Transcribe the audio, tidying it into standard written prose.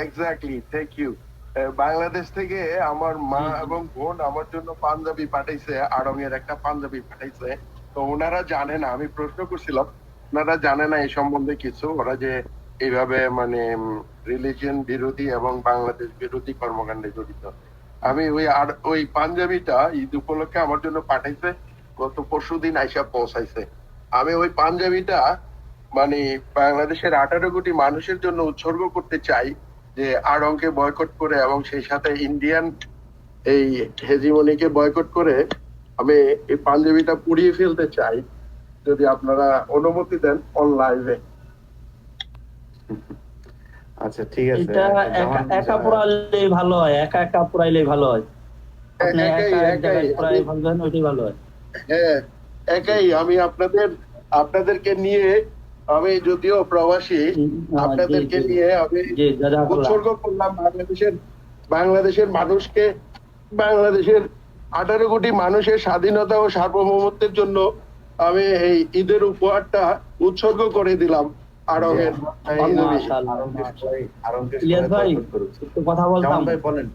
Exactly, thank you. Bangladesh থেকে আমার মা জি, জি। এবং বোন আমার জন্য পাঞ্জাবি পাঠাইছে, আড়ং এর একটা পাঞ্জাবি পাঠাইছে। তো ওনারা জানে না, আমি প্রশ্ন করছিলাম, ওনারা জানে না এই সম্বন্ধে কিছু। ওরা যে এইভাবে মানে রিলিজিয়ন বিরোধী এবং বাংলাদেশ বিরোধী কর্মকাণ্ডে জড়িত। আমি ওই পাঞ্জাবিটা ঈদ উপলক্ষে আমার জন্য পাঠাইছে, গত পরশুদিন আইসা পৌঁছাইছে। আমি ওই পাঞ্জাবিটা মানে বাংলাদেশের 18 কোটি মানুষের জন্য উৎসর্গ করতে চাই, যে আড়ংকে বয়কট করে এবং সেই সাথে ইন্ডিয়ান এই হেজিমনিকে বয়কট করে আমি এই পাঞ্জাবিটা পুড়িয়ে ফেলতে চাই, যদি আপনারা অনুমতি দেন অন লাইভে। আচ্ছা ঠিক আছে। এটা একা পোড়ালেই ভালো হয়, একা পোড়াইলেই ভালো হয়। আপনি একাই একা এক একাই জায়গায় পোড়াই ফেলবেন, ওইটাই ভালো হয়। হ্যাঁ, একাই আমি আপনাদেরকে নিয়ে, আমি যদিও প্রবাসী, আপনাদেরকে জি, নিয়ে আমি জি, জাযাকাল্লাহ। উৎসর্গ করলাম বাংলাদেশের মানুষকে, বাংলাদেশের 18 কোটি মানুষের স্বাধীনতা ও সার্বভৌমত্বের জন্য আমি এই ঈদের উপহারটা উৎসর্গ করে দিলাম আড়ংয়ের পাঞ্জাবি। মাশাআল্লাহ। আরঙ্কের ইলিয়াস ভাই, বয়কট করুক। একটু কথা বলতাম। জামান ভাই বলেন।